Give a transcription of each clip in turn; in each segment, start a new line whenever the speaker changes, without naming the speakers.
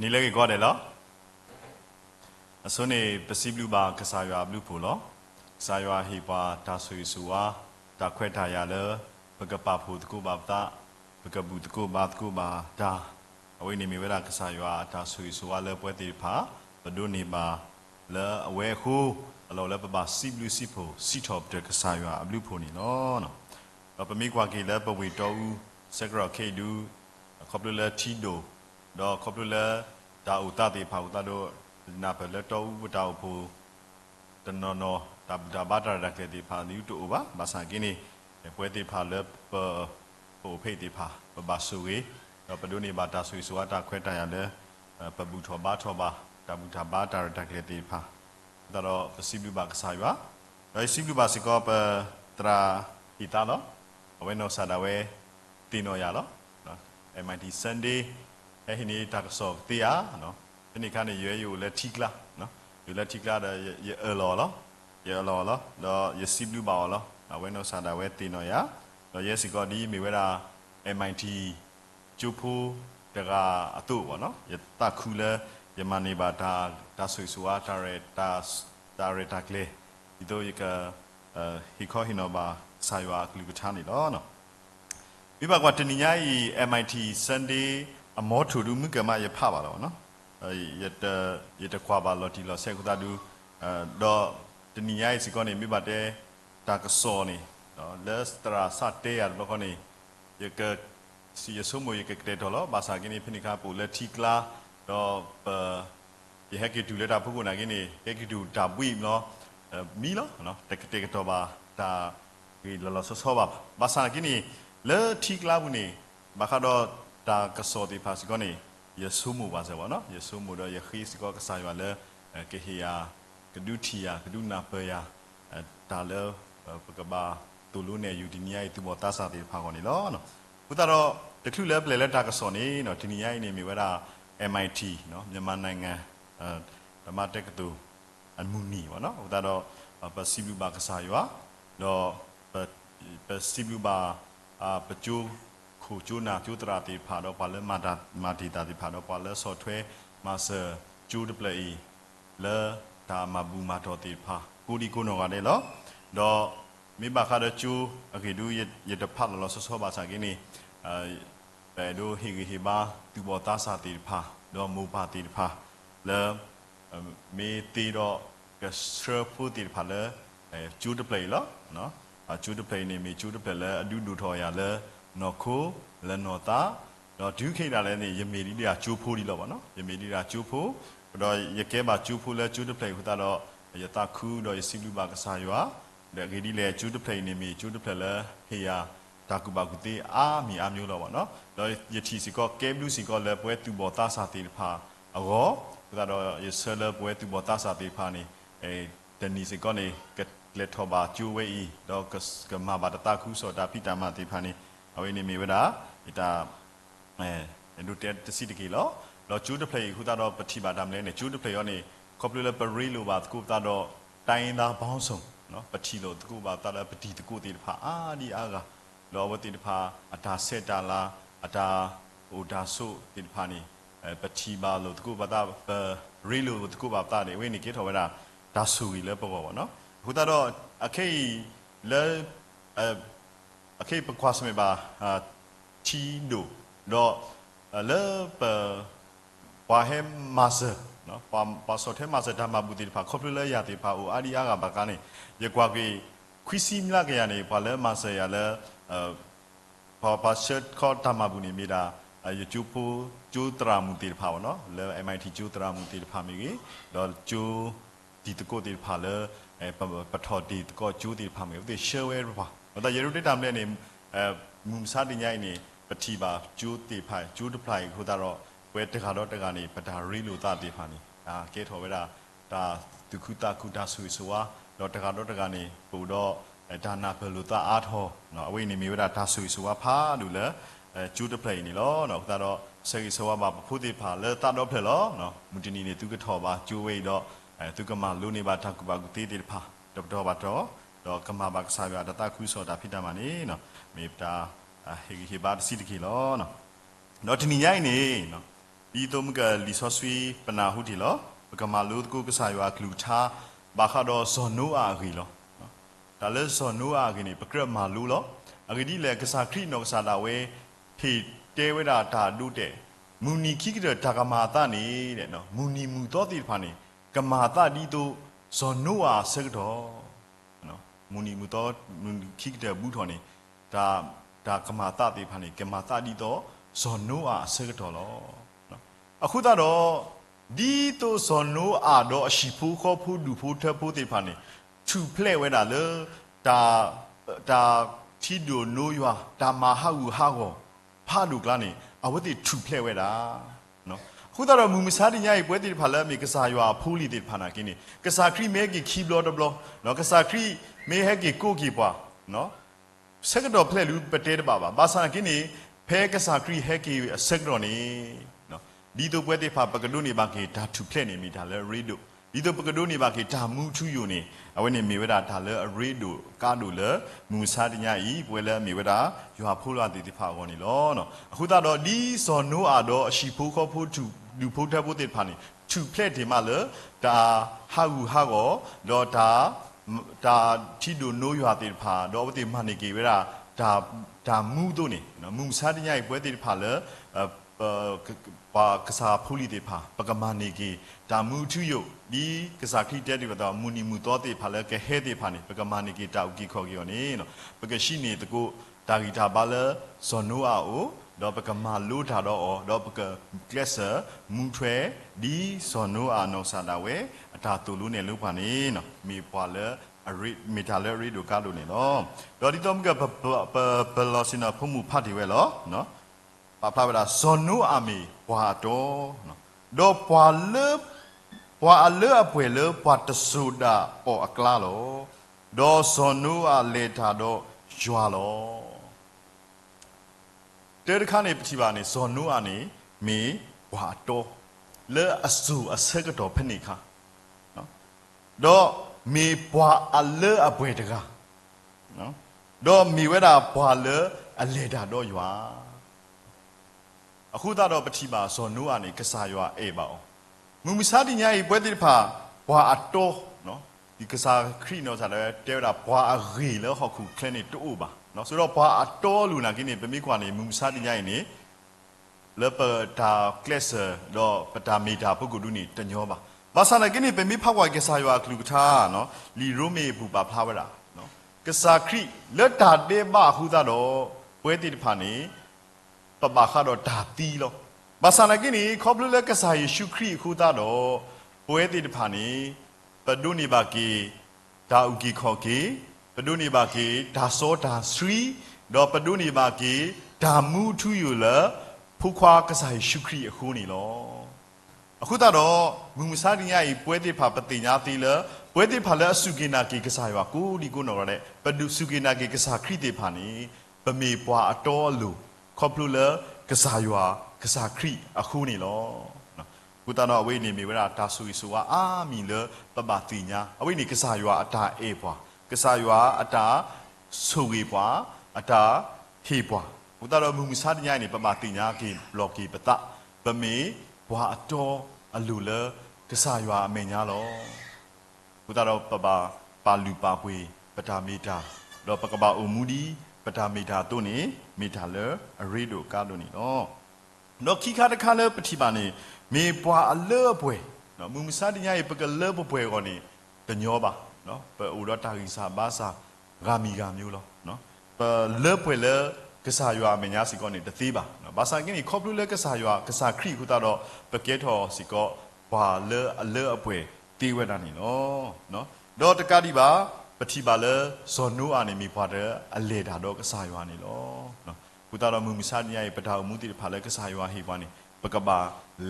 你那个搞的了？所以不是不把个啥药不普咯？啥药是把大水树啊，大块大牙了，不个把普的巴达，不个布的巴达，我ini mi wala个啥药大水树啊了不得怕，不多你把了维护，了了不把西布西普西头的个啥药不普你咯喏，เราไปมีกว่ากี่แล้วไปวิจารณ์สักรอบเคยดูครบเลยที่ดูดอกครบเลยดาวตาตีผาตาดูนับเลยตัวดาวผู้ตันนอตาบาดระดับตีผานิ้วตัวภาษากินี่เพื่อตีผาเลยเปิดผู้เพตีผาเปิดบาสุยเราไปดูนี่บาตาสุยสวัสดิ์เควตายาเลยเปิดบุตรบาทบาตาบุตรบาดระดับตีผาแต่เราสิบลูบากสายวะเราสิบลูบาสิก็เปิดตราอิตาลเอาไว้นอสาดาเวตีนอยาลMIT Sunday ไอ้ที่นี่ตักสอบตีอ่ะเนาะที่นี่คันนี่อยู่เลทิกละเนาะอยู่เลทิกละเดี๋ยวรอแล้วแล้วสิบลูบาแล้วเอาไว้นอสาดาเวตีนอยาแล้วสิก็ดีมีเวลา MIT จูพูแต่ก็ตัววะเนาะตาคูเลยมันนี่บาตาสวยสวยตาเรตาเกลอีตัวอีกฮิคอฮิโนบาสายวากลิกชานี่แล้วเนาะวิบากว่าตนิยาย MIT Sunday อมอถูดูมึงก็มาเยอะภาพอะไรวะเนาะเยอะควาบาลทีเราเสกตาดูดอตนิยายสิก่อนนี่วิบากเดตากระโซนี่เลสตราสัตเตียร์บอกนี่เยอะเกิดสิยสมุยเกิดเกิดทอลบาสากินี่พินิคาปูเลทิกลาดอเยอะกิดูเลตาพวกคนกินี่เยอะกิดูดาบุยเนาะมีเนาะแต่เกิดตัวบาตาคือเราสอบภาษากินี่เลทิกลาบุนี่บางครั้งตากระสอบที่ภาษากินี่ยาสูมูภาษาวะเนาะยาสูมูเราอยากให้สิก็กระสายว่าเลเกียกระดูทียกระดูนาเปียตาเลปกบาตูลูเนี่ยอยู่ที่นี่ไอ้ตัวตาสาติภาคนี้ล้อเนาะพุทธเราแต่คลุเลเปลเลตากระสอบนี้เนาะที่นี่ไอ้นี่มีเวลา MIT เนาะยังมันในงานธรรมะเทคตูอันมุนีวะเนาะพุทธเราปัสสิบุบากระสายวะเนาะปัสสิบุบาปัจจุคูจูนาจูตราติผาดอปาเลมาติตาติผาดอปาเลสอทเวมาเซจูดเปลยเลตามาบูมาตอติผากูดีกูนอกาเดลดอมีบาคาเดจูโอเคดูยตพัดเราสอบภาษากินี่ไปดูฮิบาตุบอตาสาติผาดอมูปาติผาเลมีตีดอกเชอร์พูติผาเลจูดเปลยแล้วเนาะจูดเพลย์นี่มีจูดเพลย์แล้วดูทอยาเลยนอคูและนอตาเราดูแค่นั้นเลยนี่ยังมีดีอะจูพูดีแล้ววะเนาะยังมีดีอะจูพูเราอยากแค่บาจูพูแล้วจูดเพลย์คุณตาเราอยากตาคูเราอยากสิบลูบากษาอยู่อ่ะเดี๋ยวกี่ดีเลยจูดเพลย์นี่มีจูดเพลย์แล้วเฮียตาคูบากุตีมีอยู่แล้ววะเนาะเราอยากที่สิก็เก็บดูสิก็เลยเพื่อตุบอตาสาติพาอ๋อคุณตาเราอยากเสร์เลยเพื่อตุบอตาสาติพานี่เดนนี่สิก็นี่เลทบาจูเวอีดอกกมาบาตาคูโซดาพิตามาติพานีเอาไว้ในมีเวลาอิตาดูเตตสิตกิโลเราจูดเพลย์คุณตาดอปฏิบัติทำเลยเนี่ยจูดเพลย์อันนี้ครบเลยปริลูบาตกูตาดอไตน์ดาบ้องส่งเนาะปฏิโลตกูบาตาดาปฏิตกูติพาดีอากาเราปฏิพาอัตาเซตาลาอัตาอุดาสุติพานีปฏิบาโลตกูบาตาปริลูตกูบาตาเนี่ยเว้ยนี่คิดเอาไว้ละดาสุยเลยปะวะเนาะคุณตาดอโอเคเลยโอเคประความสมัยบาชีดูดอเลยเปิดว่าให้มาเสเนาะว่าสดให้มาเสทำมาบุตรพาครบเลยยาติพาอุอาริยากาบากันนี่ยกว่ากี่คุยซิมละกันนี่พอเลยมาเสยาเลยพอเชิดข้อทำมาบุญมีดาอยู่จูพูจูตรามุติพาวเนาะเลย MIT จูตรามุติพามีกี่ดอจูติตโกติพาเลยปะทอติตก็จูติพามีก็ติเชื่อเวรป่ะแต่เยรูได้ทำเนี่ยนี่มุมซาดิญานี่ปฏิบัติจูติพายจูดพายคุณตาเราเวทขาดอตกันนี่ปะทาริลูตาติพานี่เกตหัวเวลาตาตุคุตาคุตาสุยสัวเราตะขาดอตกันนี่ปูดอดานาเปลูตาอาทอเนาะเอาไว้นี่มีเวลาตาสุยสัวพาดูเลยจูดเพลย์นี่ล้อเนาะคุณตาเราเสกสัวมาพูดติพาเลยตาดอเพลย์ล้อเนาะมุตินี่ตุกทอบาจูเวดอตุกมาลูนี่บาทักบากุติติพาดอบาทอดอกมาบักสายดาตาคุยสอดาพิดามานี่เนาะมีตาฮิบาสิตกิโลเนาะที่นี่ยัยนี่เนาะ ဒီတော့မကလီဆော့ဆွီပနာဟုတီလောပကမာလို့ကိုကစားရွာကလူချာဘာခါတော့ဇွန်နိုအာဂီလောဒါလဲဇွန်နိုအာဂီနေပကရမာလူလောအဂီဒီလေကစားခရီနောကစားတာဝဲဖေတဲဝဲတာဒါဒုတဲ့မူနီခိကတဲ့ဒါကမာတာနေတဲ့နော်မူနီမူတော့တိဖာနေကမာတာဒီတော့ဇွန်နိုအာဆက်တော့နော်မူနီမူတော့မူနီခိကတဲ့ဘူးထော်နေဒါကမာတာတိဖာနေကမာတာဒီတော့ဇွန်နိုအာဆက်တော့လောအခုတော့ဒီတော့ဇွန်နိုအာတော့အရှိဖို့ခေါ်ဖို့ဒူဖို့ထဖို့တိဖာနေသူဖလဲဝဲတာလေဒါတီဒိုနိုယွာဒါမာဟာဝူဟာကိုဖာဒူကလာနေအဝတိသူဖလဲဝဲတာနော်ခုတော့မူမစားတင်ရပွဲတိဖာလဲမြေကစားရွာဖူးလီတိဖာနာကင်းနေကစားခရီမဲကီခီဘလော့ဒဘလော့နော်ကစားခရီမဲဟဲကီကိုကီပွားနော်စက်တော့ဖလဲလူပတဲတပါဘာသာကင်းနေဖဲကစားခရီဟဲကီစက်တော့နေနော်ဒီတော့ပွဲတိဖာပကဒုနေပါကေဒါသူဖလဲနေမိဒါလဲရီဒိုဒီတော့ပကဒိုနေပါကေဒါမူထူယိုနေအဝနေမေဝဒဒါလဲအရေဒိုကာဒိုလဲမူစာတညာဤပွဲလဲမေဝဒရွာဖိုးလာတိတိဖာကောနေလောနော်အခုတော့ဒီဇော်နိုအာတော့အရှိဖိုးခေါ်ဖိုးထူလူဖိုးထက်ဖိုးတိဖာနေထူဖလက်ဒီမှာလဲဒါဟာဝူဟာကောတော့ဒါတီဒိုနိုရွာတိဖာတော့ဝတိမနေကေဝဒါမူတို့နေနော်မူစာတညာဤပွဲတိဖာလဲပါကစားဖူလီတေဖာပကမာနေကေဒါမူထူယုဒီကစားခိတဲဒီကတော့မူနီမူတော့တေဖာလဲကဲဟဲတေဖာနေပကမာနေကေတောက်ကြီးခေါ်ကြီးရောနေနော်ပကရှိနေတကူဒါဂီတာဘာလဲဇွန်နိုအာအိုတော့ပကမာလို့ထားတော့ပကကလက်ဆာမူထွဲဒီဇွန်နိုအာနောဆာဒါဝဲအတာတူလို့နေလို့ပါနေနော်မေပွာလဲအရိမီတာလဲရီဒိုကာလို့နေနော်တော့ဒီတော့ကဘလောစင်နာဖုံမူဖတ်တယ်ဝဲလောနော်ပါဖလာဗလာဇွန်နိုအာမီဘွာတော့နော်တော့ဘွာအလေအပွဲလေဘွာတဆူဒါပေါ်အကလာလောတော့ဇွန်နိုအာလေတာတော့ရွာလောတဲတခါနေပတိပါနေဇွန်နိုအာနေမီဘွာတော့လေအဆူအစက်တော့ဖနေခါနော်တော့မီဘွာအလေအပွဲတကားနော်တော့မီဝဲတာဘွာလေအလေတာတော့ရွာအခုတော့ပတိပါဇော်နိုးအနေကစားရွာအေးပါအောင်မူမစားတင်ညာဤပွဲတိဖာဘွာအတော်နော်ဒီကစားခရီနော်စားလဲတဲတာဘွာအရီလဲဟောက်ခုခလနေတိုးပါနော်ဆိုတော့ဘွာအတော်လူနာကိနေပမိခွာနေမူမစားတင်ညာဤနေလပတာကလစ်တော့ပတာမီတာပုဂ္ဂိုလ်ဒုနေတညောပါဘာသာနာကိနေပမိဖောက်ဝိုင်ကစားရွာကလူကထားနော်လီရိုမေဘူပါဖလာဝရနော်ကစားခရီလက်တာတေးပါခုသာတော့ပွဲတိဖာနေပပခါတော့ဒါတီလောဘာသာနာကိနေခေါပလူလက်ကစားယေရှုခရစ်ခုသားတော့ပွဲတိတဖာနေပဒုန်နေပါကေဒါဥကီခေါ်ကေပဒုန်နေပါကေဒါစောဒါစရီတော့ပဒုန်နေပါကေဒါမူထူယူလဖူခွာကစားယေရှုခရစ်အခုနေလောအခုတော့မူမစားတင်ရဤပွဲတိဖာပတိညာတီလပွဲတိဖာလဲအစုကိနာကေကစားရွာကိုဒီကိုနော်ရတဲ့ပဒုစုကိနာကေကစားခရစ်တိဖာနေပမေပွားအတော်လူခေါပလူလကစားရွာကစားခရီအခုနေလောနော်ကုတနောအဝိနေမီဝရတာဆူဆူအာမီလပပတိညာအဝိနေကစားရွာအတာအေပွားကစားရွာအတာဆူဝေပွားအတာဟေပွားကုတနောမူမစားတညာနေပပတိညာကေဘလော့ကေပတပမေဘွာအတော်အလူလကစားရွာအမေညာလောကုတနောပပပါလူပါပွေပတာမီတာတော့ပကပအူမူဒီပတာမီတာတို့နေမီတာလအရီဒိုကာလို့နေနော်ခိခါတခါလပတိပါနေမေပွာအလေပွဲနော်မူမစားတညာရေပကလေပွဲကောနေတညောပါနော်ပအိုတော့တာဂီစာဘာစာဂါမီဂါမျိုးလောနော်ပလေပွဲလေကစားရွာမညာစီကောနေတသေးပါနော်ဘာသာကင်းခေါပလူလေကစားရွာကစားခရီခုတော့ပကဲထော်စီကောဘာလေအလေအပွဲတီးဝဲတာနေနော်တော့တကတိပါပတိပါလေဇော်နိုးအာနေမီဖွာတဲ့အလေတာတော့ကစားရွာနေလောနော်ကုတာတော်မူမစားညာရေပတာအမှုတိဖာလဲကစားရွာဟေပွားနေပကပါ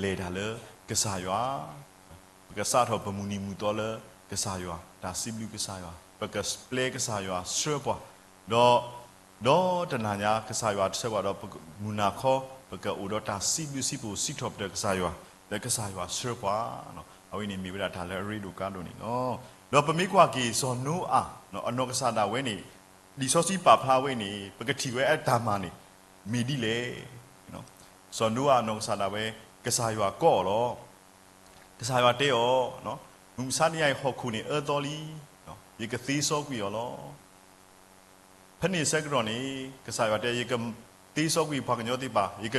လေတာလေကစားရွာပကစားတော်ပမူနီမူတော်လေကစားရွာဒါစီဘလူကစားရွာပကစပလေကစားရွာဆွဲပွားတော့တနာညာကစားရွာတစ်ဆက်တော့မူနာခောပကအိုတော့ဒါစီဘလူစီပူစီတော့တဲ့ကစားရွာတဲ့ကစားရွာဆွဲပွားနော်အဝိနေမိဝဒဒါလဲရီဒိုကာလို့နေနော်တော့ပမိကွာကီဇော်နိုးအာနော်အနောကစားတာဝဲနေဒီစောစီပါဖာဝဲနေပကတိဝဲအတာမာနေမီဒီလေနော်ဇော်နိုးအာနောကစားတာဝဲ ကစားရွာကော့လောကစားရွာတဲရောနော်မူစာနီယဟောခုနေတော်လီနော်ရေကသေးစောကွီရောလောဖနေစက်ကရောနေကစားရွာတဲရေကသေးစောကွီဖာကညောတိပါရေက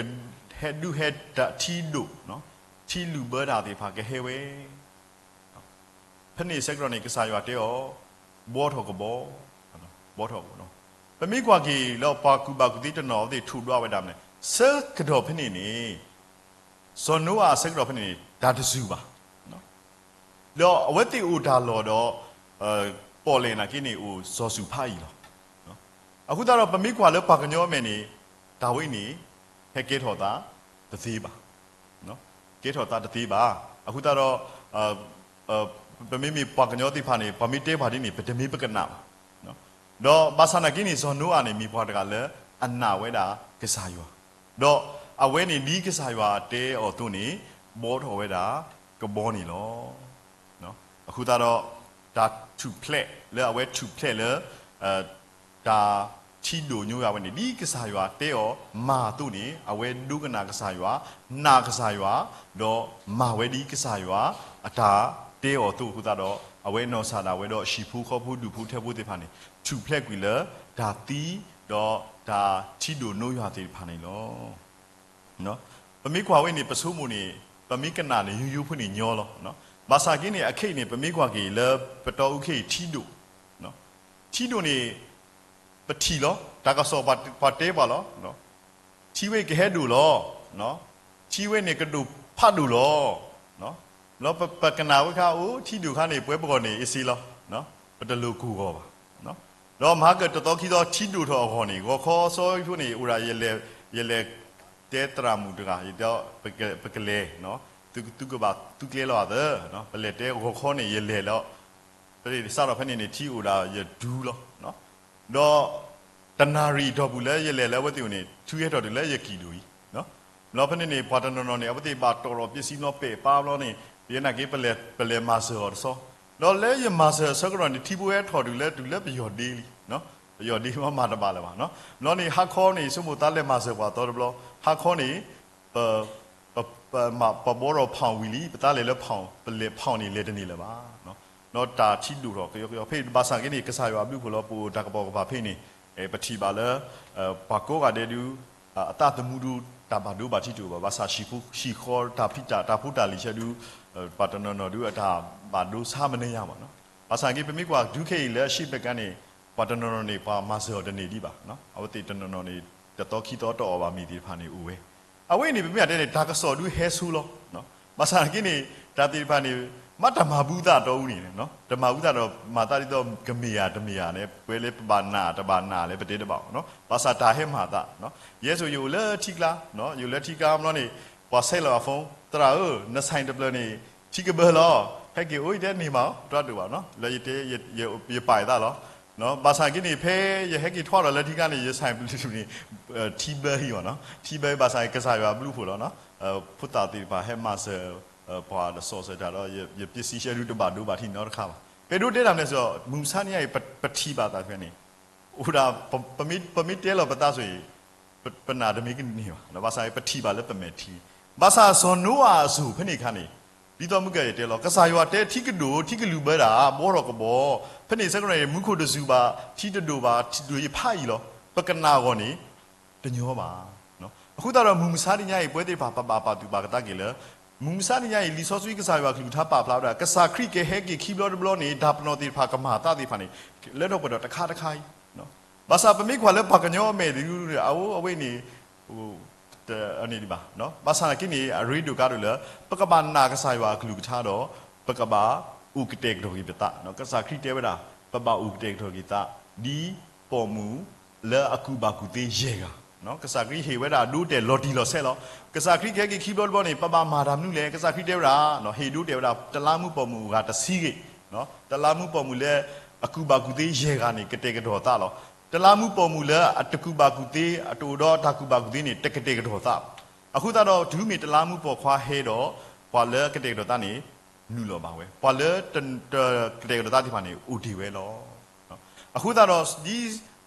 ဟက်ဒူဟက်တာထီဒိုနော်ထီလူဘဒါတိဖာကဟဲဝဲဖနေစက်ကရောနေကစားရွာတဲရောဘောထောကဘောဘောထောနော်ပမိကွာကြီးလောပါကူပါကူတိတနော်တိထူတော့ဝဲတာမလဲစကတော့ဖနေနေဇွန်နိုအားစကတော့ဖနေဒါတစုပါနော်လောအဝတ်တီဦးဒါလောတော့ပေါ်လင်နာကိနေဦးဇော်စုဖာကြီးလောနော်အခုတော့ပမိကွာလောပါကညောမယ်နေဒါဝိနေဟဲကေထောတာတသေးပါနော်ကေထောတာတသေးပါအခုတော့ပမိမိပါကညောတိဖာနေပမိတဲပါတိနေပတမိပကနာနော်တော့ဘာသာနာကိနေဇွန်နိုအားနေမိဘွားတကလည်းအနာဝဲတာကစားယောတော့အဝဲနေနီးကစားရွာတဲအော်သူနေဘောထော်ဝဲတာကဘောနေလောနော်အခုတော့ဒါထူဖလက်လဲအဝဲထူဖလက်လဲဒါချီဒိုညိုရဝဲနေဒီကစားရွာတဲအော်မာသူနေအဝဲဒုကနာကစားရွာနာကစားရွာတော့မာဝဲဒီကစားရွာအတာတဲအော်သူအခုတော့အဝဲနော်ဆာတာဝဲတော့ရှီဖူးခေါ်ဖူးဒူဖူးထဲဖူးတေဖာနေထူဖလက်ကွီလဲဒါတီတော့ဒါချီဒိုနိုးရွာတေဖာနေလောနော်ပမိကွာဝိနေပစိုးမှုနေပမိကနာနေယူယူဖွနေညောလောနော်ဘာသာကင်းနေအခိတ်နေပမိကွာကြီးလဲပတော်ဥခိတ်ထီဒိုနော်ထီဒိုနေပတိလောဒါကစောပါတဲပါလောနော်ချီဝဲကဟဲဒူလောနော်ချီဝဲနေကဒူဖတ်ဒူလောနော်လောပကနာဝခါဦးထီဒူခါနေပွဲပကောနေအစီလောနော်ပတလူကူကောပါနော်တော့မဟာကတတော်ခီတော့ထီဒူထောခေါ်နေကောခေါ်စောဖွနေဥရာရဲလေတဲတရာမူတကရတော့ပကလေနော်သူကပါသူကလေလောတဲ့နော်ပလက်တဲကိုခေါ်နေရလေလောပြည်စားတော့ဖနေနေထီဦးလာရဒူးလောနော်တော့တနာရီတော့ဘူးလဲရလေလဲဝတ်တူနေထူရတော့တယ်လဲရကီလူကြီးနော်လောဖနေနေပွားတနော်နေအဝတိပါတော်တော်ပစ္စည်းတော့ပေပါလောနေဒီနာကေပလက်မာဆောဆောလောလဲရမာဆောစကရနေထီပွဲထော်တူလဲပြော်ဒီလီနော်ယောဒီမှာတပါလဲပါနော်နော်နေဟာခေါနေစမှုတလက်မဆောပါတော်ဘလဟာခေါနေပဘောရောဖောင်ဝီလီပတလေလဖောင်ပလေဖောင်နေလေတနေလဲပါနော်နော်တာချီလူတော့ကြောဖေးဘာစာကနေကစားရွာပြုဖို့လို့ပူတကပေါ်ကပါဖေးနေပတိပါလဲဘာကိုကတဲ့လူအတသမူဒူတာဘာဒူဘာတီတူဘာစာရှိဖူရှိခေါ်တာဖိတာဖူတာလီရှဒူပါတနော်နော်ဒူအတာဘာဒူစာမနေရပါနော်ဘာစာကေပမိကွာဒုခေလဲရှိပကနေပါတနော်နေပါမဆောတနေဒီပါနော်အဝတိတနော်နေတတော်ခီတော်တော်ပါမိဒီဖာနေဦးဝဲအဝိနေပြပြတဲ့ဒါကစော်ဒူဟဲဆူလောနော်ဘာသာကိနေဒါတိဖာနေမတ္တမဘူးတာတော်ဦးနေနော်ဓမ္မဘူးတာတော့မာတာတိတော့ဂမေယာဓမေယာနဲ့ပွဲလေးပပနာတပါနာလဲပတေတပေါ့နော်ဘာသာတာဟဲမာတာနော်ရဲဆိုယူလဲထိကလာနော်ယူလဲထိကာမလို့နေပွားဆဲလာဖုံးတရာနဆိုင်တပလနေထိကဘလောဟဲ့ကေအိုတဲ့နေမှာတော့တူပါနော်လဲရတေရပိုင်တာလောနော်ဘာသာကိနေဖဲရဟက်ကီထွားတော့လက်ထိကနေရဆိုင်ပလူနေတီဘဲဟီနော်တီဘဲဘာသာကစားရဘလူဖို့နော်ဖုတာတီပါဟဲမဆာပွားဆော့ဆာတော့ရပစ္စည်းရှယ်လူတပါဒူပါတီနော်တခါပါပေဒူတဲတာလဲဆိုမူဆာနီယာပတိပါတာဖဲနေဥဒါပမီတဲလောပတာဆိုပနာဒမီကနေပါနော်ဘာသာပတိပါလဲပမေတီဘာသာဇွန်နိုအာစုဖဲနေခါနေပြီးတော့မှုကရတဲလောကစားရွာတဲထိကဒိုထိကလူပဲတာဘောတော့ကဘောဖနေစကရမုခုတစုပါထိတဒိုပါထိဒိုရဖာကြီးလောပကနာကောနေတညောပါနော်အခုတော့မူမစားညရဲ့ပွဲတိပါပါတူပါကတကေလေမူမစားညရဲ့လီဆော့ဆွီကစားရွာကလူထားပါဖလာတာကစားခရစ်ကေဟဲကေခီဘလော့ဘလော့နေဒါပနော်တိဖာကမာတာတိဖာနေလက်တော့ကတော့တခါကြီးနော်ဘာသာပမိခွာလဲပါကညောမဲဒီအဝိနေဟိုအနေဒီပါနော်ဘာသာကိနေရီဒူကားလို့လေပကဘာနာကစားရွာကလူထားတော့ပကဘာဥကတေကတော်ကြီးပတာနော်ကစားခရစ်တေဝဒပပဥကတေကတော်ကြီးတာဒီပေါ်မူလဲအခုဘာကူသေးရေကနော်ကစားခရစ်ဟေဝဒဒူတဲလော်တီလော်ဆဲလောကစားခရစ်ခဲကခီဘောဘောနေပပမာဒါမနုလေကစားခရစ်တေဝဒနော်ဟေဒူတေဝဒတလားမှုပေါ်မူကတစီးကေနော်တလားမှုပေါ်မူလဲအခုဘာကူသေးရေကနေကတေကတော်တာလောတလားမှုပေါ်မူလဲအတကူဘာကူသေးအတူတော့တကူဘာကူသေးနေတကတေကတော်တာအခုတော့ဒူးမီတလားမှုပေါ်ခွာဟဲတော့ခွာလဲကတေကတော်တာနေနူလောပါဝဲပွာလေတကတေကတာတိဖာနေဦးဒီဝဲလောအခုတော့ဒီ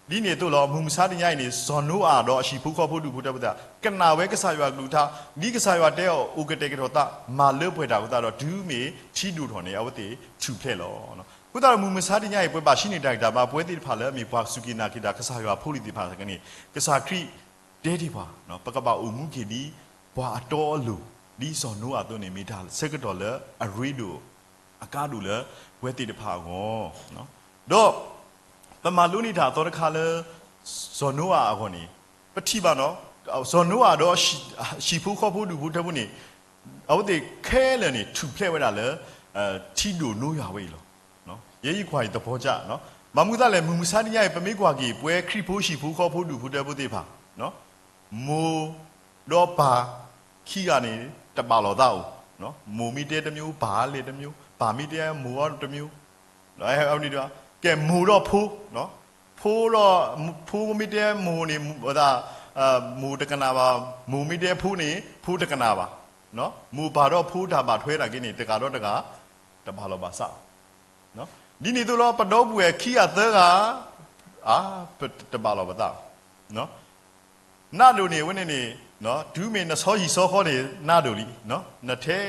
ဒီနေတော့လောမူမစားတင်ရိုက်နေဇွန်နိုအာတော့အရှိဖူးခေါ်ဖို့တူဖို့တဲ့ဗျာကနာဝဲကစားရွာလူထားဒီကစားရွာတဲ့အိုကတဲ့ကတော့တာမာလွတ်ဖွယ်တာကိုတာတော့ဒူးမီချီတူထော်နေအဝတိချူဖလက်လောနော်ခုတာမူမစားတင်ရိုက်ပွဲပါရှိနေတိုက်တာပါပွဲတိဖာလဲအမီဘွားစုကီနာကီတာကစားရွာဖို့လီတိဖာကနေကစားခရီတဲတိဖာနော်ပကပအုံမှုခီဒီဘွာအတော်လူဒီဇွန်နိုအာတော့နေမိတာစကတော်လဲအရီဒိုအကားဒူလဲပွဲတိတဖာကောနော်တော့ပမာလူနေတာတော့တခါလဲဇော်နိုအာအခေါ်နေပတိပါနော်ဇော်နိုအာတော့ရှီဖူးခေါ်ဖို့လူဘူးတဘူးနေအော်ဒီခဲလည်းနေထူဖလက်ဝဲတာလဲထီဒိုနိုးရွာဝဲလောနော်ရေးကြီးခွာကြီးတဘောကြနော်မမှုသားလည်းမူမစားတညရဲ့ပမေးကွာကြီးပွဲခရီဖိုးရှီဖူးခေါ်ဖို့လူဘူးတဘူးသေးပါနော်မိုတော့ပါခီကနေတပါလောတော့နော်မိုမီတဲတစ်မျိုးဘာလေတစ်မျိုးဘာမီတဲမိုရောတစ်မျိုးနော်အဲ့ဒီတော့ကဲမူတော့ဖိုးနော်ဖိုးတော့ဖိုးမီတဲမူနေဟိုဒါမူတကနာပါမူမီတဲဖိုးနေဖိုးတကနာပါနော်မူဘာတော့ဖိုးတာပါထွဲတာကိနေတကတော့တကတပါလောပါစနော်ဒီနေတော့ပတော့ဘူးရဲ့ခီရသကတပါလောပါတာနော်နာလူနေဝင်းနေနော်ဒူးမင်းနဆောကြီးဆောခေါ်နေနာဒိုလီနော်နထဲ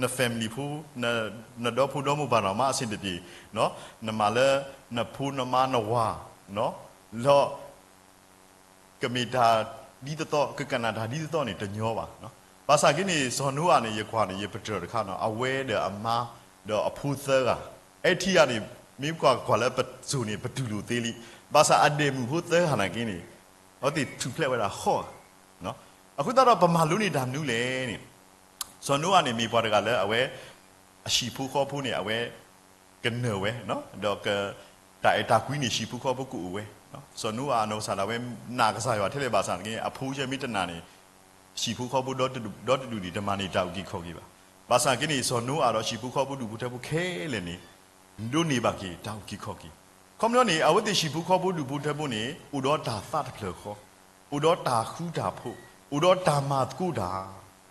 န family ဖူနတော့ဖူတော့မဘာတော့မအစင်တပြေနော်နမလဲနဖူနမနဝါနော်လောကမီတာဒီတော့ကကနာဒါဒီတော့နေတညောပါနော်ဘာသာကိနေဇွန်နိုကနေရခွာနေရပတရခါနော်အဝဲတဲ့အမတော့အဖူသကအဲ့ထီကနေမိကွာလဲပဇူနေပတူလူသေးလိဘာသာအဒေမူဟိုသဟာနာကိနေဟောတိသူဖလက်ဝဲတာဟောနော်အခုတော့ဗမာလူနေတာနူးလေတဲ့ဇွန်နိုကနေမိပွားတကလည်းအဝဲအရှိဖူးခေါ်ဖူးနေအဝဲကနေဝဲနော်တော့ကတာကွီးနေရှိဖူးခေါ်ဖူးကူဝဲနော်ဇွန်နိုအနောဆာလာဝဲနာကစားရွာထဲလေပါဆန်ကအဖူးချမိတနာနေရှိဖူးခေါ်ဖူးတော့တူဒီဓမ္မနေတောက်ကြီးခေါ်ကြီးပါဘာသာကိနေဇွန်နိုအတော့ရှိဖူးခေါ်ဖူးတူဘူးတဲ့ဘူးခဲလေနေဒုနေပါကြီးတောက်ကြီးခေါ်ကြီးခွန်မျိုးနေအဝတ်တရှိဖူးခေါ်ဖူးတူဘူးတဲ့ဘူးနေဥတော်တာသတ်ဖလခေါ်ဥတော်တာခူးတာဖို့ဥတော်တာမတ်ကူတာ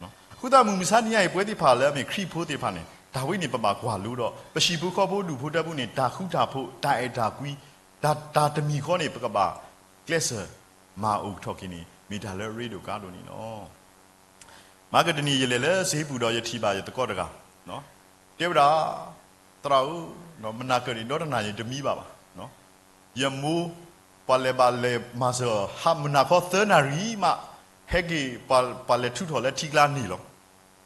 နော်ခုတမူမစားညရဲ့ပွဲတိဖာလဲမေခရီဖိုးတိဖာနေဒါဝိနေပမာကွာလို့တော့ပရှိဘူးခေါ်ဖို့လူဖို့တက်ဖို့နေတာခုတာဖို့တာအတာကွီဒါတမီခေါ်နေပကပါကလစ်ဆာမာအုတ်ထော်ကင်းနေမီတာလဲရီဒိုကားလို့နေနော်မာကတနီရလေလဲဈေးပူတော့ရထီပါရတကော့တကနော်တေဝဒါတရာဦးနော်မနာကရီတော့နာရတမီပါနော်ယမူပလေပါလေမာဆာဟာမနာခေါ်သနာရီမဟဲဂီပါလေထူထော်လဲထီကလာနီလော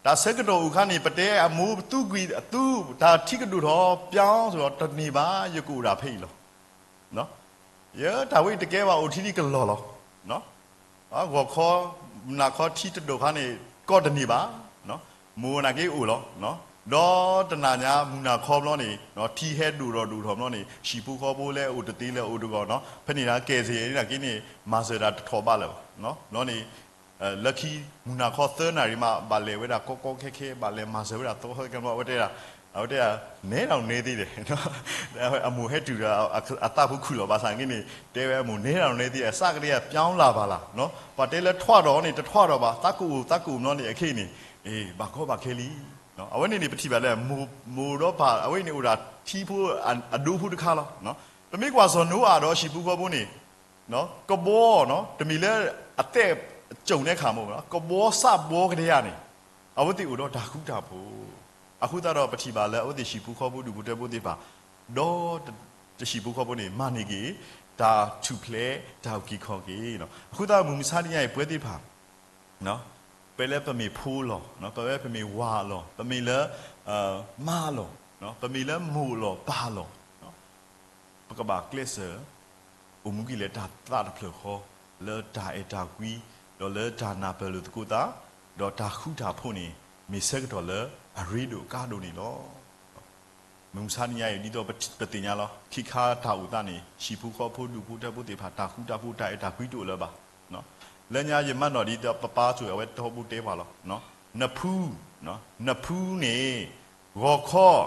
ဒါစကတော်ဥခါနေပတဲအမူသူကွီသူဒါထီကတူတော့ပြောင်းဆိုတော့တနေပါယကူတာဖိတ်လောနော်ရဒါဝိတကယ်ပါအိုထီကလောလောနော်အော်ခေါ်နာခေါ်ထီတတော်ခါနေကော့တနေပါနော်မူနာကေအိုလောနော်တော့တနာညာမူနာခေါ်ဘလောနေနော်ထီဟဲဒူတော်ဒူတော်ဘလောနေရှီပူခေါ်ပိုးလဲအိုတသေးလဲအိုတကောနော်ဖနေတာကဲစီနေတာကိနေမာဆရာထော်ပါလောနော်နေlucky မူနာခေါ်သနာရီမှာဘာလဲဝဲတာကောခဲဘာလဲမာဆဝဲတာတော့ဟဲကံဘာဝတဲ့နဲတော်နေသေးတယ်နော်အမူဟဲတူတာအတဖုခုလောပါဆိုင်ကနေတဲဝဲအမူနဲတော်နေသေးအစကလေးကပြောင်းလာပါလားနော်ဘာတဲလဲထွတ်တော်နေထွတ်တော်ပါတကူနော်နေအခင်းနေအေးဘာခေါ်ဘာခဲလီနော်အဝဲနေပတိပါလဲမူတော့ပါအဝဲနေဦးတာထီဖို့အဒူဖို့တခါလောနော်တမိကွာစောနိုးအာတော့ရှိပူခေါ်ဖို့နေနော်ကဘောနော်တမီလဲအသက်ကြုံတဲ့ခါမို့နော်ကဘောစဘောကလေးရနေအဝတိဦးတော့ဒါခုတာဖို့အခုတော့ပတိပါလဲအဝတိရှိဖူးခေါ်ဖို့ဒူဘူးတဲ့ဖို့တိပါတော့တရှိဖူးခေါ်ဖို့နေမနေကြီးဒါသူဖလေဒါကီခေါ်ကြီးနော်အခုတော့မူမစားတဲ့ရဲ့ပွဲတိပါနော်ပဲလဲပမေဖိုးလောနော်ပဲပမေဝါလောပမေလဲမာလောနော်ပမေလဲမူလောပါလောနော်ပကဘာကလစ်ဆာအမှုကြီးလဲဒါဖလခေါ်လဲဒါအတာကွီတော့လဲဒါနာပလူတကူတာတော့ဒါခုတာဖို့နေမေဆက်တော့လဲအရီဒိုကာဒိုနီလောမုံစာနီယာဒီတော့ပတင်ညာလောခိခါတာဥတာနေရှီဖူခေါ်ဖို့လူဖို့တက်ဖို့တေဖာတာခုတာဖို့တာအတာကွီတိုလဲပါနော်လဲညာရမတ်တော့ဒီတော့ပပဆိုရဝဲတော့ဖို့တဲပါလောနော်နဖူးနော်နဖူးနေရောခေါ်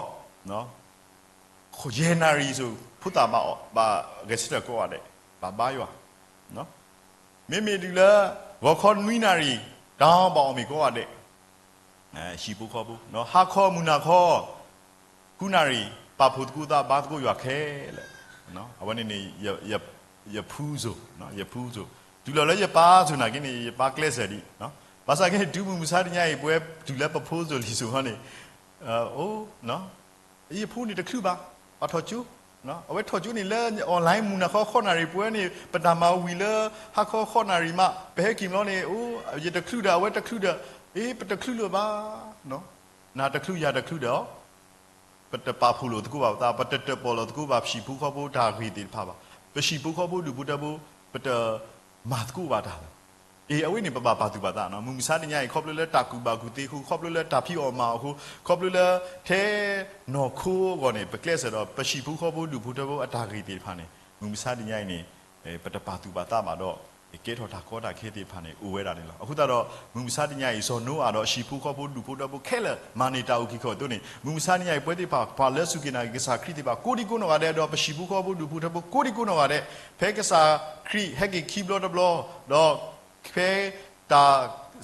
နော်ခိုဂျေနာရီဆိုဖုတာဘာဂက်စတကောရတယ်ဘာယောနော်မေဒီလာရောခေါ်နွီနာရီတောင်းပေါအောင်မီကောရတယ်ရှိဖို့ခေါ်ဖို့နော်ဟာခေါ်မူနာခေါ်ကုနာရီပါဖို့ကူတာဘာကိုရွာခဲလေနော်အဝနေနေရ อย่าพูดโซเนาะอย่าพูดโซดูแล้วอย่าป้าสุนัขนี่อย่าป้าเคลสดิเนาะภาษาแค่ดูมุมซาดิญาอีป่วยดูแล้วประพูดโซลิสุฮะนี่โอ้เนาะอย่าพูดนี่ตะคือบ้าเอาทอจูเนาะเอาไว้ทอจูนี่เลยออนไลน์มุนนะเขาข้อนารีป่วยนี่ประดามาวิเลฮักข้อนารีมาไปให้กิมล้อนี่โอ้อย่าตะคือเด้อเอาไว้ตะคือเด้อปะตะคือเลยบ้าเนาะนาตะคืออย่าตะคือเด้อปะตะปาพูโลตะกูบ้าตาปะตะปอโลตะกูบ้าชีผู้ข้อบูดากีติพาบ้าไปชีผู้ข้อบูดูบุตรบูปะตะมาตะกูบ้าตาเอาไว้นี่ปะปาตุบ้าตาเนาะมุมซาดิญาครอบเลยตากูบ้ากูตีคูครอบเลยตาพี่ออกมาคูครอบเลยเทนอคูก่อนนี่ไปเคลสดอไปชีผู้ข้อบูดูบุตรบูอัตากีติพานี่มุมซาดิญานี่ปะตะปาตุบ้าตามาดอเกตหอตาโคตาเคติพานี่อูเวดานี่ละအခုတော့มุมซาดิญาอีโซโนอะတော့ชีผู้ข้อบูดูบุตรบูแค่ละมานี่ตาอุกิข้อตัวนี่มุมซาดิญาป่วยที่พาเลสุกินากิสาคริติบาโกดิกุนอว่าတော့ไปชีผู้ข้อบูดูบุตรบูโกดิกุนอว่าเพ่กษาคริเฮกิคีบลอดบลอดอเพ่ตา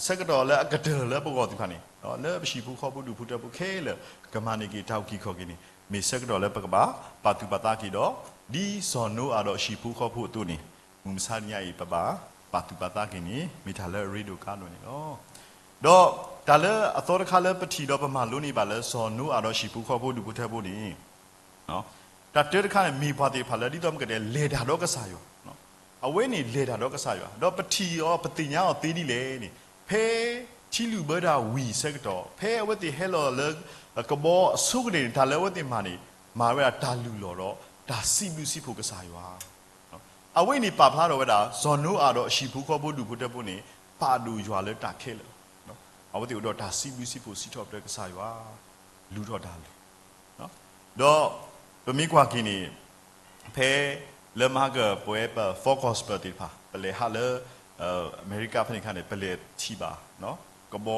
စက်ကတော့လည်းအကတယ်လည်းပေါ်တော့ဒီခါနေနော်လည်းရှိဘူးခေါ်ဘူးဒူဖူတဘူးခဲလေကမနီကီတောက်ကီခေါ်ကီနေမေစက်ကတော့လည်းပကပါပါတူပတာကီတော့ဒီဇော်နိုအတော့ရှိဘူးခေါ်ဖို့တူနေမူမဆာညအိပပါပါတူပတာကီနေမိထားလည်းရီဒိုကာနိုနေနော်တော့ဒါလည်းအသောတခါလည်းပထီတော့ပမာလို့နေပါလဲဇော်နိုအတော့ရှိဘူးခေါ်ဖို့ဒူဖူထက်ဖို့နေနော်ဒါတဲတခါနဲ့မိပါတိဖာလည်းဒီတော့မကတဲ့လေတာတော့ကစားရောနော်အဝဲနေလေတာတော့ကစားရောတော့ပထီရောပတိညာရောသေးဒီလေနေเพ่ชิลูเบอร์ดาวีเซกต่อเพ่ว่าที่เฮลเลกบอสุกเดินทาเลว่าที่มานี่มาเวลาดาลูหล่อดาซิบุซิผูกสายวะเอาไว้นี่ป่าพลาดเอาไว้ดาซอนโนอาดอชิผูข้อบูดูพุทธบุนี่ป่าดูยัวเลยตาเคลเอาไว้ที่อุดรดาซิบุซิผูซิทอบเด็กสายวะลูดอดาเลยเนาะดอตัวมีกว่ากินี่เพ่เริ่มมาเกิดป่วยแบบโฟกัสเปิดติดผาไปเลยฮะเลยอเมริกาพันธุ์ขันเนี่ยเปลี่ยนชีบาเนาะกบ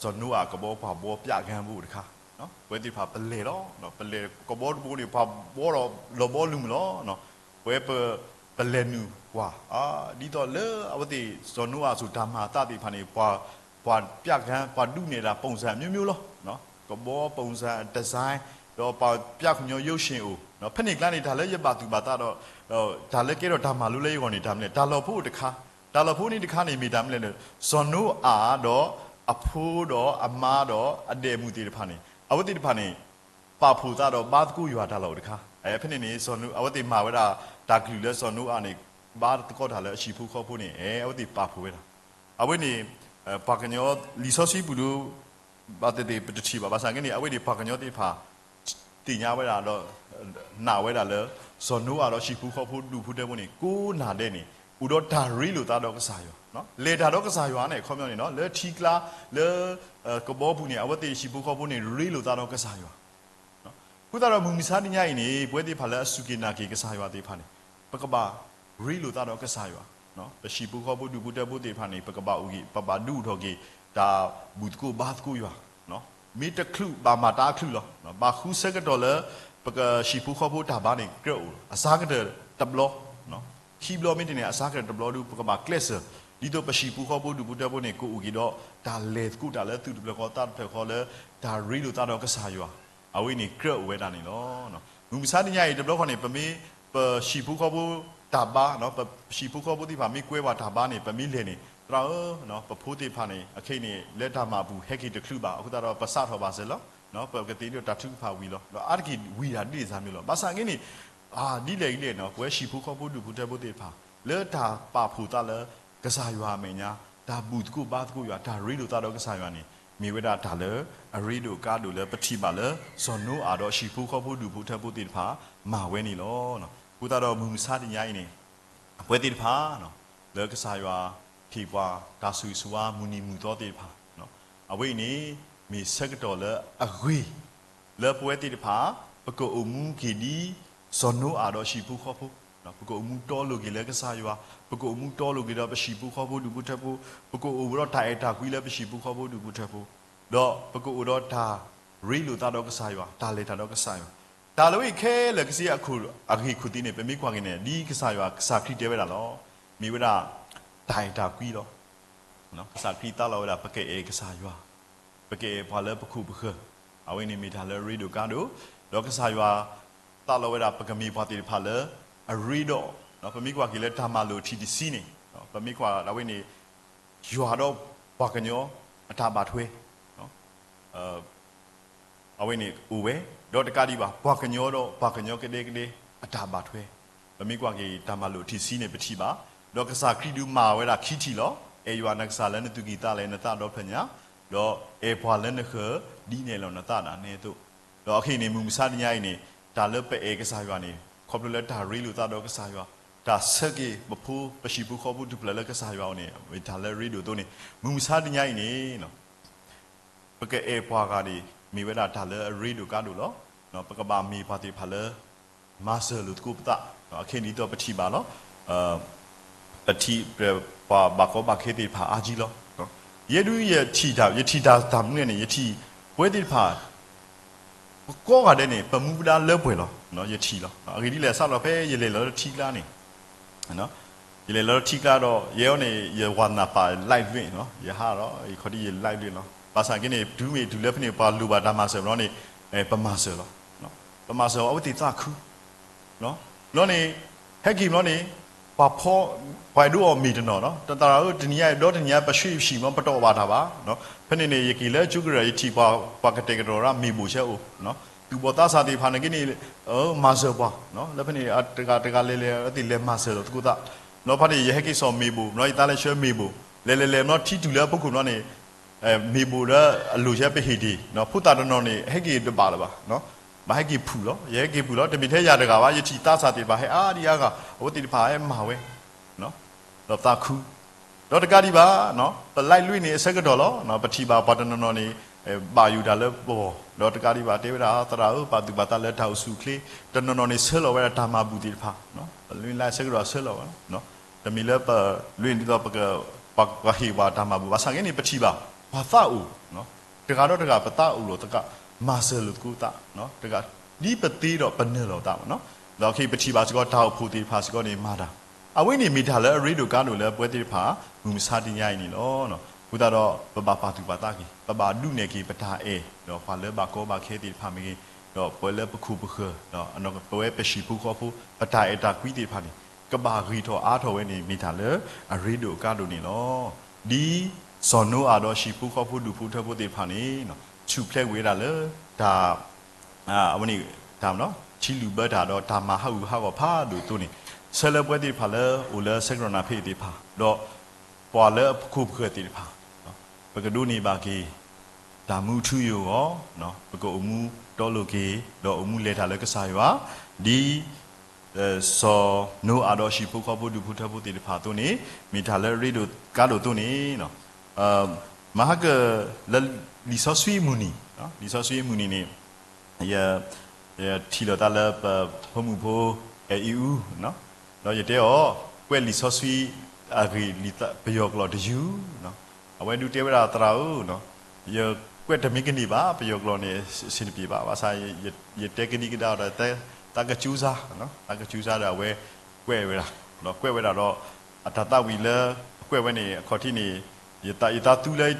จอนนัวกบผ่าบัวปยาแกมบูดค่ะเนาะเวทีผ่าเปลี่ยนเนาะเปลี่ยนกบบูนี่ผ่าบัวเราบัวลุมล้อเนาะเวทเปลี่ยนนูว่าดีต่อเลยเอาไว้ที่จอนนัวสุดธรรมะตาติพันธุ์ผ่าปยาแกมผ่าดูเนี่ยละปงแสมมิ้วๆล้อเนาะกบปงแสมดีไซน์เราผ่าปยาคุณโยชิโอเนาะพันธุ์กลางนี่ทะเลยับบาตุบาตาเราทะเลเกี่ยวกับธรรมะลุเลยก่อนนี่ทำเนี่ยทะเลพูดค่ะตาลพูนี่ที่ข้านี่มีดำเลยเนี่ยสนุอาดออพูดออามาดออเดมุติที่พันนี่เอาวัติที่พันนี่ป่าพูตาดอบาดกูอยู่ตาเราดิค่ะเพื่อนนี่สนุเอาวัติมาเวลาตากลือแล้วสนุอานี่บาดก็ทาแล้วชีพูข้อพูนี่เอาวัติป่าพูเวลาเอาวันี่ปากกันยอลิซอสีบุรุบาดเตะเป็นชีบภาษาเงี้ยเอาวัติปากกันยอที่พาตีญาเวลาเราหนาเวลาเลยสนุอาเราชีพูข้อพูดูพูดได้บุนี่กูหนาเดนี่อุดรดารีลูตาดอกสายเนาะเลดาดอกสายอันเนี่ยข้อมูลนี่เนาะเลทีกลาเลกบบุนี่อวติชิบุข้อบุนี่รีลูตาดอกสายเนาะกูตาเรามุมิสาดิญาอินี่ป่วยที่พาเลสุกินากีกสายที่พานี่ปะกบารีลูตาดอกสายเนาะไปชิบุข้อบุดูบุตรบุตรที่พานี่ปะกบาอุกิปะบาดูทอกีตาบุตรกูบาดกูอยู่เนาะมีตะคลุบามาตาคลุเนาะบาคูเซกดอลเลปะกชิบุข้อบุตาบานี่เกลอาซากเดตับโลเนาะคีบล้อไม่ได้เนี่ยอาศัยกันตับล้อดูปกติเคลสดีตัวประชีผู้ข้อบูดูบุตรบุเนี่ยกูอุกิดอตาเลสกูตาเลตุดแล้วก็ตาเผยเขาเลยตารีดูตาดอกก็สายว่ะเอาไว้นี่เกลือเวดานี่เนาะมุมซ้ายนี่ใหญ่ตับล้อคนนี้เป็นมีประชีผู้ข้อบูตาบ้าเนาะประชีผู้ข้อบูที่ผ่านมีกล้วยว่าตาบ้านี่เป็นมีเลนี่เราเนาะประพูดที่ผ่านนี่โอเคนี่เลตามาบูเฮกิตครูบ่าเอาคุณตาเราประสาทเขาบาเสร็จแล้วเนาะปกติเนี่ยตัดทุกภาวีแล้วอาร์กิวีดาดีสามีแล้วภาษาเงี้ยนี่ดีเลยเนาะเว้ยชีผู้ข้อพูดดูพูดได้พูดได้ผ่าเลือดตาป่าผูตาเลยกษายว่าเมียตาบูดกูบาดกูอยู่ตารีดูตาดอกกษายว่านี่มีเวลาตาเลยรีดูการดูเลยปฏิบัติเลยสอนนู้อาดอชีผู้ข้อพูดดูพูดได้พูดได้ผ่ามาเว้ยนี่ล้อเนาะพูดตาดอกมุมซาดิญาอินี่เว้ยได้ผ่าเนาะเลือกกษายว่าที่ว่าตาสุยสุวามุนีมุตโตได้ผ่าเนาะเอาไว้นี่มีเสกตัวเลยอกุยเลือกเว้ยได้ผ่าปะกอมุกีดีสอนนู้อาดอชีผู้ข้อพูดนะปกติมุตโตโลกิเลกสายวะปกติมุตโตโลกิเราไปชีบุข้อบูดูบุตรบูปกติอุบลตาเอตาคุยแล้วไปชีบุข้อบูดูบุตรบูดอปกติอุดรตารีลูตาดอกสายวะตาเลตาดอกสายวะตาลุยแค่เล็กสิอาคูอาคีคุตีเนี่ยเป็นมีความกินเนี่ยดีกสายวะสาครีเดเวลาล้อมีเวลาตาเอตาคุยล้อเนาะสาครีตาเราเวลาปกติเอกสายวะปกติพอเลิกปกติปกติเอาไว้นี่มีทาเลรีดูการดูดอกสายวะตาเราเวลาปกติมีพอติพาเลอรีโด เนาะปะมิกว่ากิเลตามาโลทีดิซีนี่เนาะปะมิกว่าเราเว้นี่ยัวดอกปากกันยออัตาบาทเวเนาะเอาเว้นี่อูเวดอกตะกาดีบ่ปากกันยอดอกปากกันยอเกเดอัตาบาทเวปะมิกว่ากิตามาโลทีซีนี่ปะทีบ่ดอกกษาคริดูมาเวลาคิทีลอเอยัวนักษาเลนตุกีตาเลนตาดอกพญาดอกเอพอเลนเคดีเนลนตาดาเนตุดอกขี้นี่มุมซาดิญานี่ตาเลเปเอกษายัวนี่ขอบเลตารีลูตาดอกกษายัวตาเสกีบพูปชิบุขบุดุปเลกษายัวนี่วิทาเลรีดูตัวนี่มุมซาดิญานี่เนาะปะเกเอพอกาดีมีเวลาตาเลรีดูกาดูลอเนาะปะกบามีปาติพาเลมาเซลุตกุปตะเนาะขี้นี่ตัวปฏิบาลปฏิปะบากอบาเคติพาอาจิลอเนาะเยดูเยทีดาตามเนี่ยเยทีเวติพาก็กาเดเนี่ยปมุบดาเลิบเวลอเนาะเยทีลออะกีดิเลซาลอเปเยเลลอทีกลานี่เนาะเยเลลอทีกลาดอเยอเนี่ยเยวานาปาไลฟ์เวเนาะเยหาดออีคอดีเยไลฟ์เวเนาะภาษากิเนี่ยดูเมดูเลฟเนี่ยปาลูบาดามาเซเนาะนี่ปะมาเซลอเนาะปะมาเซอวติตาคูเนาะเนาะนี่เฮกิมเนาะนี่ปะพอไปดูอมีดเนาะตตาตนี้ดอตนี้ปะชีมปะตอบาทาบาเนาะเพิ่นนี่ยกิเลจุกระทีปากะเตกะดอรามีบูเชอเนาะသူပေါ်သားစာတိဖာနေကိနေမာဆယ်ပွားနော်လက်ဖက်နေတကလေအတိလဲမာဆယ်တော့တကူတာနော်ဖတ်ရဟကိစောမေဘူးနော်တာလဲရွှဲမေဘူးလဲနော်ထီတူလဲပုဂ္ဂိုလ်နော်နေမေဘူးရအလူရဲပဟိတီနော်ဖုတာတော်နေဟကိတပါလားပါနော်မဟကိဖူလောရဲကိဖူလောတမိထဲရတကပါယတိတာစာတိပါဟဲအာဒီယာကဝတိဖာဟဲမာဝဲနော်တော့တာခုတော့တကတိပါနော်ပလိုက်လွိနေအစက်ကတော့လောနော်ပတိပါပတနနော်နေบายูดาเลบดอตการิบาเทวดาตราปาตุปาตาเลทาวสุคลีตนนนนี่เซลเวดามาบูติพาเนาะลุยไลเซกรอเซลเนาะตมีเลปลุยนี่ก็ปกะฮิวาดามาบูบาสังเกนี่ปฏิบาบาตาอูเนาะตกาดอตกาปตาอูโลตกะมาเซลุกุตะเนาะตกานี่ปฏิดอปะเนลตาเนาะแล้วคิปฏิบาสก็ทาวพูติพาสก็นี่มาดาอวินี่มีทาเลรีดูกาดูเลปวติพามุมซาติญานี่เนาะเนาะพุทธะปะบาปาตุปาตากีปะบาดุเนกีปะทาเอเนาะฟาเลบาโกบาเคติพามีเนาะปะเลปะคูปะเคเนาะอนปะเวปะชีพุขอพุปะทาเอตากุยติพานี่กะบารีทออาทอเวนี่มีทาเลอริโดกาโดนี่เนาะดีสอนโนอาดอชีพุขอพุดุพุทะพุติพานี่เนาะชุเพลเวดาเลดาวันนี้ถามเนาะชิลูเบดาดอตามาฮาอูฮากอพาดูตุนี่เซเลบเวติพาเลอูเลเซกรนาเพติพาดอปอเลคูปเคติพาปกดูนี่บากีตามูทุยอ๋อเนาะปกอมูตอโลกีดออมูเลทาเลกษายวะดีซอโนอาดอชิพุขอพุดุพุทธพุติพาตัวนี้มีทาเลรีดูกาโดตัวนี้เนาะมหากเลลิซอสวีมูนีเนาะลิซอสวีมูนีนี่ทีละตาเลพมูโพEUเนาะเราจะเตอ๋อกวยลิซอสวีอารีลิตะปยอกลอดยูเนาะเอาไว้ดูเทวดาตราเนาะเยอะกวยทำมิกันดีบ้าประโยคเราเนี่ยสินปีบ้าว่าใช่เยเทคนิคได้แต่ตากระจูซาเนาะตากระจูซาเดี๋ยวเว้กวยเวลาเนาะกวยเวลาเราอัตตาวิเลกวยไว้เนี่ยข้อที่นี่ยตาตู้เลย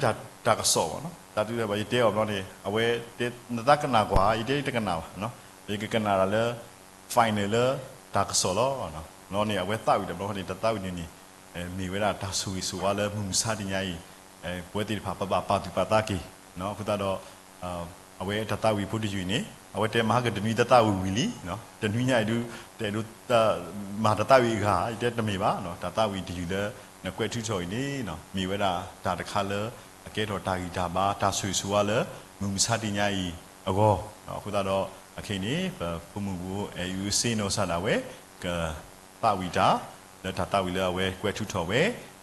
ตากระสอบเนาะตาตู้เลยว่าเยเทออกเราเนี่ยเอาไว้เทนตากระนากว่าเยเทตากระนาเนาะเยกระนาแล้วไฟเนี่ยเลยตากระสอบแล้วเนาะเราเนี่ยเอาไว้ตาวิเดี๋ยวเราเนี่ยตาวินี่มีเวลาตาสุยสุวาเลยมุมซาดิญญาปวดติดผาปะบาปาตุปาตากีเนาะพุทธะดอเอาไว้ตาตาวิพุทธิจุยนี่เอาไว้เตมหากะตนุยตาตาวิลิเนาะตนุยใหญ่ดูแต่ดูมหาตาตาวิกาเตตมีบ้าเนาะตาตาวิดิอยู่เลยนะกวยทุจอยนี่เนาะมีเวลาตาตะคาเลอเกตอตากีตาบาตาสุยสุวาเลยมุมซาดิญญาอโกเนาะพุทธะดอโอเคนี่ปุมุบูยูซีโนซาดาเวกะตาวิตาแล้วตาวิเลเวกวยทุทอเว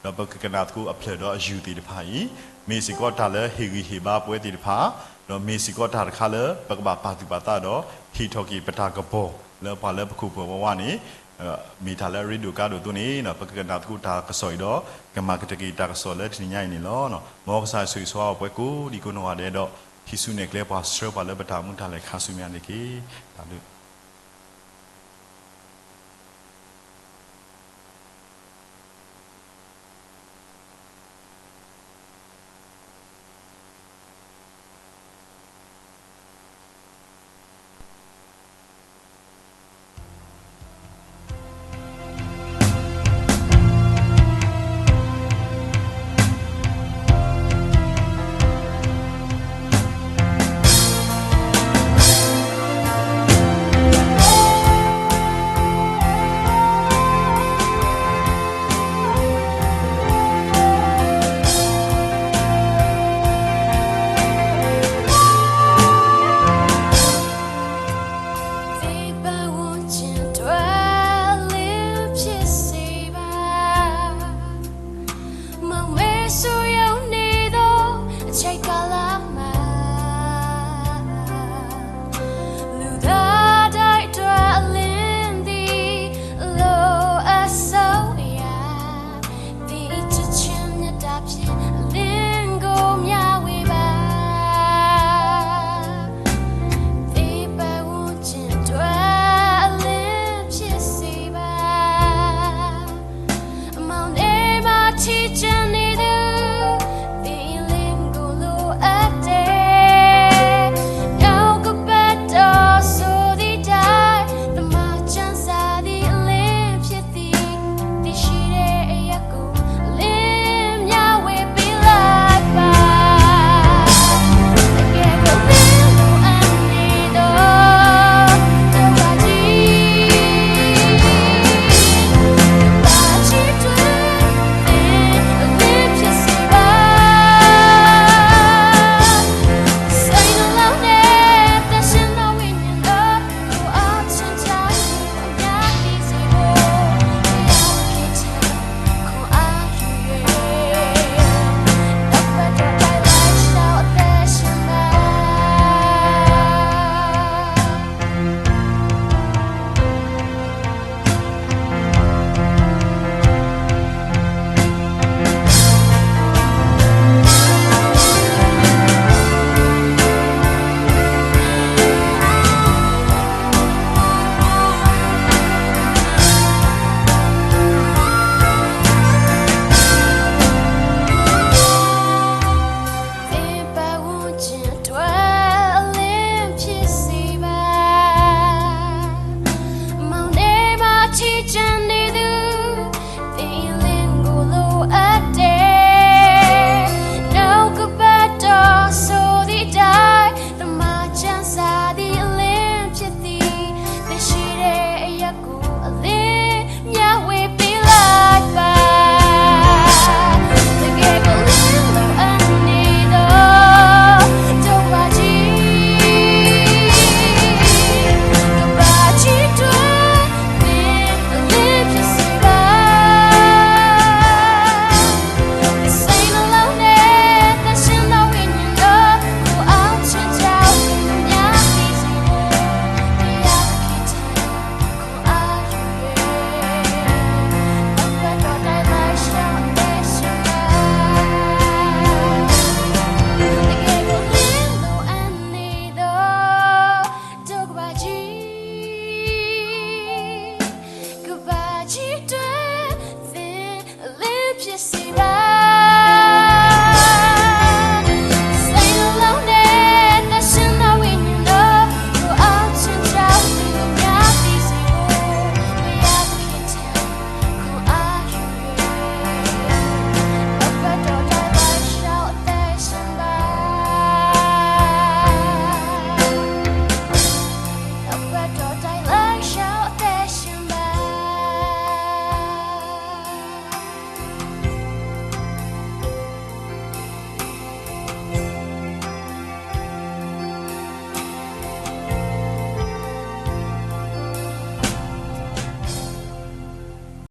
เราปกตินาทูอัพเลดยูตีดิพายมีสิกอตาเลเฮกิฮิบาปวยตีดิพาเรามีสิกอตาคาเลปกบาปาติปาตาดอฮิทอกีปตากระโปแล้วพอเลปคูปวานี้มีทาเลริดูกาดูตัวนี้เนาะปกตินาทูตากระสอยดอกมากตะกีตากระสอยเลที่นี่นี่ล้อเนาะมอกสายสุยสวาปวยกูดีกุนวาเดดอฮิสุเนกเลปาสเชอร์ปาเลปตามุนทาเลคาสุเมียนเดกีตาลุ